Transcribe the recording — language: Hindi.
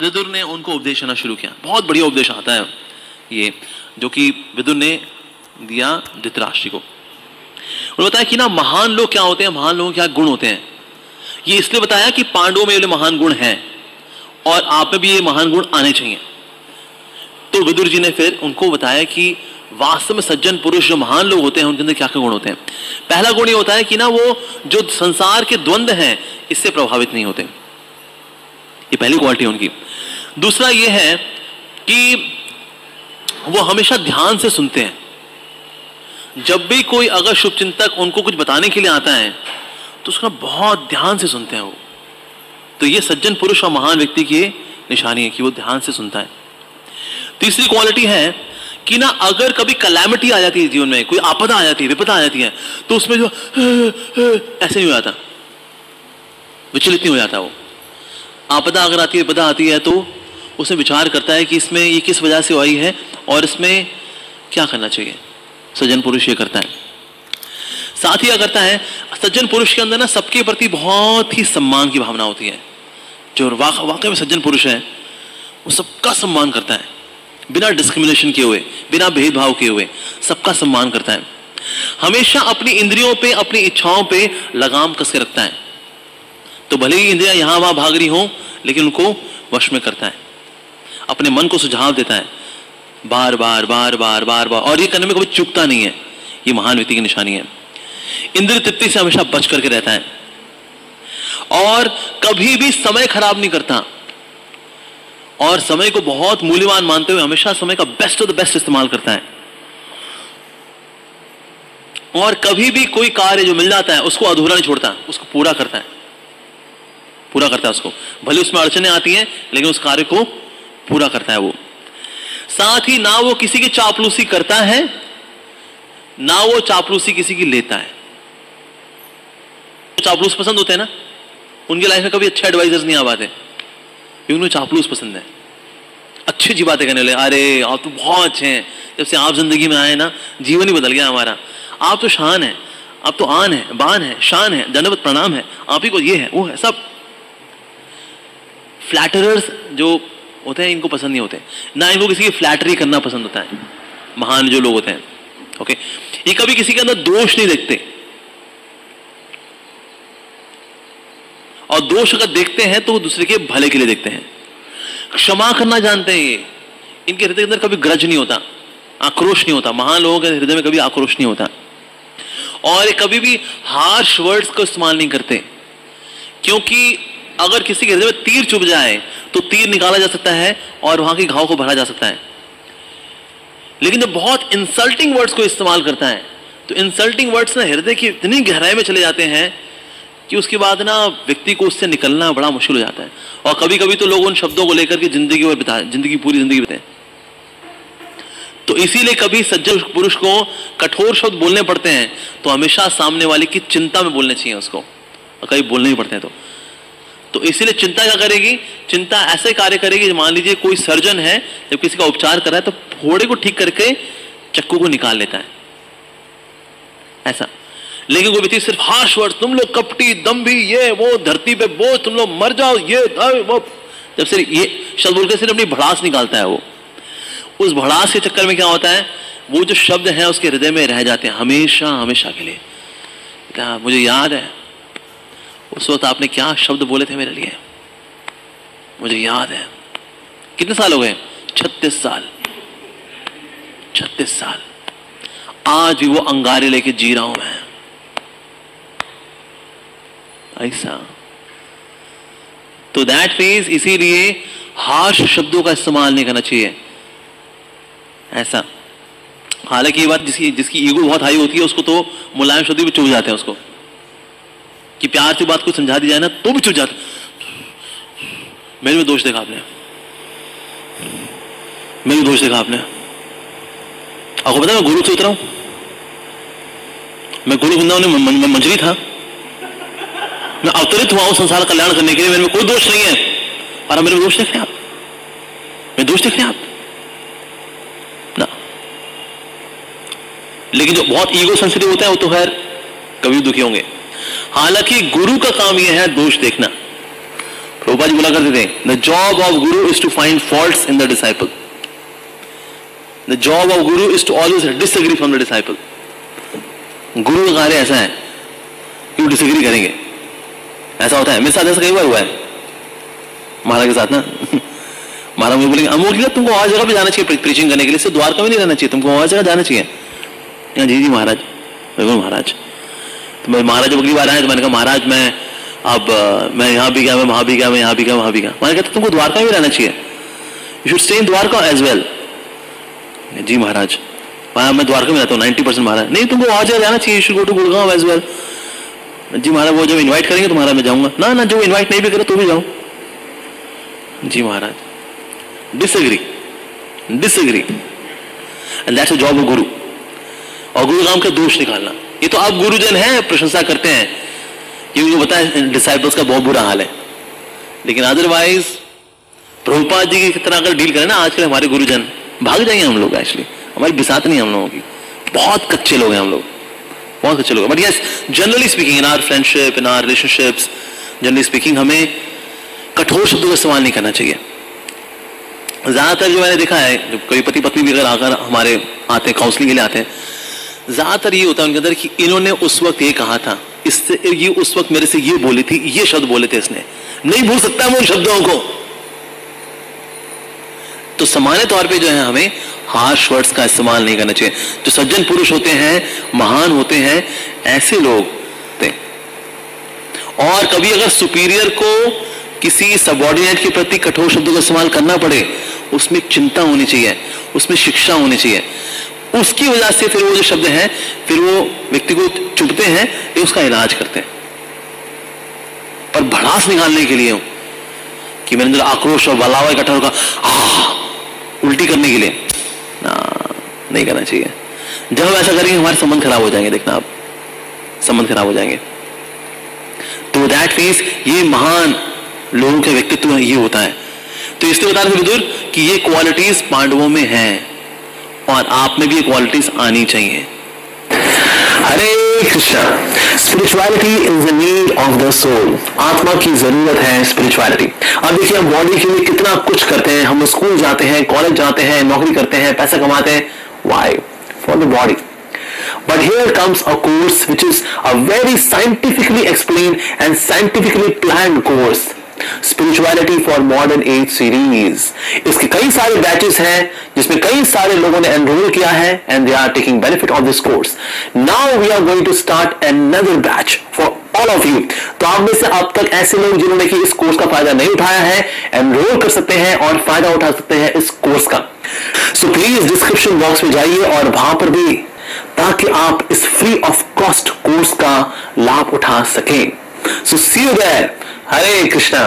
विदुर ने उनको उपदेश देना शुरू किया। बहुत बढ़िया उपदेश आता है ये, जो कि विदुर ने दिया धृतराष्ट्र को। उन्होंने बताया कि ना महान लोग क्या होते हैं, महान लोगों के क्या गुण होते हैं। ये इसलिए बताया कि पांडवों में ये महान गुण हैं और आप में भी ये महान गुण आने चाहिए। तो विदुर जी ने फिर उनको बताया कि वास्तव में सज्जन पुरुष जो महान लोग होते हैं उनके अंदर क्या क्या गुण होते हैं। पहला गुण ये होता है कि ना वो जो संसार के द्वंद्व हैं इससे प्रभावित नहीं होते, ये पहली क्वालिटी है उनकी। दूसरा ये है कि वो हमेशा ध्यान से सुनते हैं। जब भी कोई अगर शुभचिंतक उनको कुछ बताने के लिए आता है तो उसका बहुत ध्यान से सुनते हैं वो। तो ये सज्जन पुरुष और महान व्यक्ति की निशानी है कि वो ध्यान से सुनता है। तीसरी क्वालिटी है कि ना अगर कभी कैलेमिटी आ जाती है जीवन में, कोई आपदा आ जाती है, विपदा आ जाती है, तो उसमें जो ऐसे नहीं हो जाता, विचलित नहीं हो जाता। वो आपदा अगर आती है, विपदा आती है, तो उसमें विचार करता है कि इसमें ये किस वजह से आई है और इसमें क्या करना चाहिए। सज्जन पुरुष ये करता है। साथ ही क्या करता है, सज्जन पुरुष के अंदर ना सबके प्रति बहुत ही सम्मान की भावना होती है। जो वाकई में सज्जन पुरुष है वो सबका सम्मान करता है, बिना डिस्क्रिमिनेशन किए हुए, बिना भेदभाव किए हुए सबका सम्मान करता है। हमेशा अपनी इंद्रियों पे, अपनी इच्छाओं पे लगाम कस के रखता है। तो भले ही इंद्रियां यहां वहां भाग रही हों, लेकिन उनको वश में करता है। अपने मन को सुझाव देता है बार बार बार बार बार बार, और ये करने में कभी चूकता नहीं है। ये महान व्यक्ति की निशानी है। इंद्रिय तृप्ति से हमेशा बच करके रहता है और कभी भी समय खराब नहीं करता, और समय को बहुत मूल्यवान मानते हुए हमेशा समय का बेस्ट ऑफ द बेस्ट इस्तेमाल करता है। और कभी भी कोई कार्य जो मिल जाता है उसको अधूरा नहीं छोड़ता, उसको पूरा करता है, पूरा करता है उसको। भले उसमें अड़चने आती हैं लेकिन उस कार्य को पूरा करता है वो। साथ ही ना वो किसी की चापलूसी करता है, ना वो चापलूसी किसी की लेता है। चापलूस पसंद होते हैं ना, उनकी लाइफ में कभी अच्छे एडवाइजर्स नहीं आ पाते क्योंकि उन्हें चापलूस पसंद है। अच्छी अच्छी बातें करने लगे, अरे आप तो बहुत अच्छे हैं, जब से आप जिंदगी में आए ना जीवन ही बदल गया हमारा, आप तो शान है, आप तो आन है, बान है, शान है, दंडवत प्रणाम है, आप ही को ये है वो है। सब फ्लैटरर्स जो होते हैं इनको पसंद नहीं होते, ना इनको किसी की फ्लैटरी करना पसंद होता है। महान जो लोग होते हैं, ओके, ये कभी किसी के अंदर दोष नहीं देखते, और दोष अगर देखते हैं तो वो दूसरे के भले के लिए देखते हैं। क्षमा करना जानते हैं ये, इनके हृदय के अंदर कभी ग्रज नहीं होता, आक्रोश नहीं होता। महान लोगों के हृदय में कभी आक्रोश नहीं होता। और कभी भी हार्श वर्ड्स को इस्तेमाल नहीं करते, क्योंकि अगर किसी के हृदय में तीर चुभ जाए तो तीर निकाला जा सकता है और वहां के घाव को भरा जा सकता है। लेकिन जब बहुत इंसल्टिंग वर्ड्स को इस्तेमाल करता है तो इंसल्टिंग वर्ड्स ना हृदय की इतनी गहराई में चले जाते हैं कि उसके बाद ना व्यक्ति को उससे निकलना बड़ा मुश्किल हो जाता है। और कभी कभी तो लोग उन शब्दों को लेकर के जिंदगी पूरी जिंदगी बिताते हैं। तो इसीलिए कभी सज्जन पुरुष को कठोर शब्द बोलने पड़ते हैं तो हमेशा सामने वाले की चिंता में बोलने चाहिए उसको, और कभी बोलने ही पड़ते हैं तो इसीलिए चिंता क्या करेगी, चिंता ऐसे कार्य करेगी। मान लीजिए कोई सर्जन है, जब किसी का उपचार कर रहा है तो फोड़े को ठीक करके चक्कू को निकाल लेता है, ऐसा। लेकिन कोई व्यक्ति सिर्फ हार्श वर्ड, तुम लोग कपटी, दम्भी, ये वो, धरती पे बोझ, तुम लोग मर जाओ, ये वो, जब सिर्फ ये शब्द बोलकर सिर्फ अपनी भड़ास निकालता है वो, उस भड़ास के चक्कर में क्या होता है, वो जो शब्द है उसके हृदय में रह जाते हैं हमेशा हमेशा के लिए। क्या मुझे याद है उस वक्त आपने क्या शब्द बोले थे मेरे लिए, मुझे याद है। कितने साल हो गए? 36 साल। 36 साल। आज भी वो अंगारे लेके जी रहा हूं मैं, ऐसा। तो दैट फेज, इसीलिए हार्श शब्दों का इस्तेमाल नहीं करना चाहिए, ऐसा। हालांकि ये बात जिसकी ईगो बहुत हाई होती है उसको तो मुलायम शब्द भी चुभ जाते हैं उसको, कि प्यार से बात को समझा दी जाए ना तो भी चुभ जाते। मेरे में दोष देखा आपने, मेरे में दोष देखा आपने। आपको पता है मैं गुरु से उतरा हूं, मैं गुरु वृंदावन में मंजरी था, मैं अवतरित हुआ हूं संसार कल्याण करने के लिए। मेरे में कोई दोष नहीं है, और मेरे में दोष देख रहे हैं आप, मैं दोष देख रहे हैं आप ना। लेकिन जो बहुत ईगो सेंसिटिव होता है वो तो खैर कभी दुखी होंगे। हालांकि गुरु का काम यह है दोष देखना, प्रभुपाद जी बोला करते थे, the job of guru is to find faults in the disciple. The job of guru is to always disagree from the disciple. गुरु का कार्य ऐसा है कि वो डिसएग्री करेंगे. ऐसा होता है, मेरे साथ ऐसा कई बार हुआ है महाराज के साथ ना. महाराज मुझे बोलेंगे अमोल तुमको और जगह पे जाना चाहिए प्रीचिंग करने के लिए, सिर्फ द्वारका में नहीं रहना चाहिए, तुमको और जगह जाना चाहिए. जी जी महाराज. महाराज तो मैं महाराज जब अगली बार आए तो मैंने कहा महाराज मैं यहाँ भी गया, मैं वहां भी गया, मैं यहाँ भी गया, वहां भी गया. मैंने कहा तुमको द्वारका में रहना चाहिए, you should stay in Dwarka as well. जी महाराज मैं द्वारका में रहता हूँ 90%. महाराज नहीं तुमको और जगह जाना चाहिए, you should go to Gurgaon as well. जी महाराज वो जब इनवाइट करेंगे तो महाराज मैं जाऊंगा. ना जो इनवाइट नहीं भी करे तो भी जाऊं. जी महाराज. Disagree and that's a job of guru. और गुरु काम का दोष निकालना. ये तो आप गुरुजन हैं, प्रशंसा करते हैं कि उनको पता है डिसाइपल्स का बहुत बुरा हाल है, लेकिन अदरवाइज प्रभुपाद जी की तरह अगर डील करें ना आजकल हमारे गुरुजन भाग जाएंगे. हम लोग एक्चुअली हमारी बिसात नहीं हम लोगों की. बहुत कच्चे लोग हैं हम लोग, बहुत अच्छे लोग. But yes generally speaking in our friendship, in our relationships, generally speaking हमें कठोर शब्दों का इस्तेमाल नहीं करना चाहिए. ज्यादातर जो मैंने देखा है, जब कभी पति पत्नी भी अगर आकर हमारे आते हैं काउंसलिंग के लिए आते हैं, ज्यादातर ये होता है उनके अंदर कि इन्होंने उस वक्त ये कहा था, इससे ये उस वक्त मेरे से ये बोली थी, ये शब्द बोले थे, इसने नहीं भूल सकता मैं उन शब्दों को. तो सामान्य तौर पे जो है हमें हार्श वर्ड्स का इस्तेमाल नहीं करना चाहिए. जो सज्जन पुरुष होते हैं, महान होते हैं, ऐसे लोग थे. और कभी अगर सुपीरियर को किसी सबऑर्डिनेट के प्रति कठोर शब्दों का इस्तेमाल करना पड़े, उसमें चिंता होनी चाहिए, उसमें शिक्षा होनी चाहिए. उसकी वजह से फिर वो जो शब्द हैं फिर वो व्यक्ति को चुभते हैं, ये उसका इलाज करते हैं. पर भड़ास निकालने के लिए कि मेरे अंदर आक्रोश और बलावा इकट्ठा होगा, उल्टी करने के लिए ना, नहीं करना चाहिए. जब हम ऐसा करेंगे हमारे संबंध खराब हो जाएंगे. देखना आप संबंध खराब हो जाएंगे. तो दैट मीन्स ये महान लोगों के व्यक्तित्व ये होता है. तो इसलिए बता रहे विदुर कि ये क्वालिटीज पांडवों में हैं और आप में भी ये क्वालिटीज आनी चाहिए. Hare Krishna. Spirituality is the need of the soul. आत्मा की जरूरत है स्पिरिचुअलिटी. अब देखिए हम बॉडी के लिए कितना कुछ करते हैं. हम स्कूल जाते हैं, कॉलेज जाते हैं, नौकरी करते हैं, पैसा कमाते हैं. Why? For the body. But here comes a course which is a very scientifically explained and scientifically planned course. Spirituality for Modern Age series. इसके कई सारे बैचेस हैं जिसमें कई सारे लोगों ने एनरोल किया है and they are taking benefit of this course. Now we are going to start another batch for all of you. तो आप में से अब तक ऐसे लोग जिन्होंने कि इस कोर्स का फायदा नहीं उठाया है, एनरोल कर सकते हैं और फायदा उठा सकते हैं इस कोर्स का. So please डिस्क्रिप्शन बॉक्स में जाइए और वहां पर भी, ताकि आप इस फ्री ऑफ कॉस्ट कोर्स का लाभ उठा सकें. So see you there. Hare Krishna.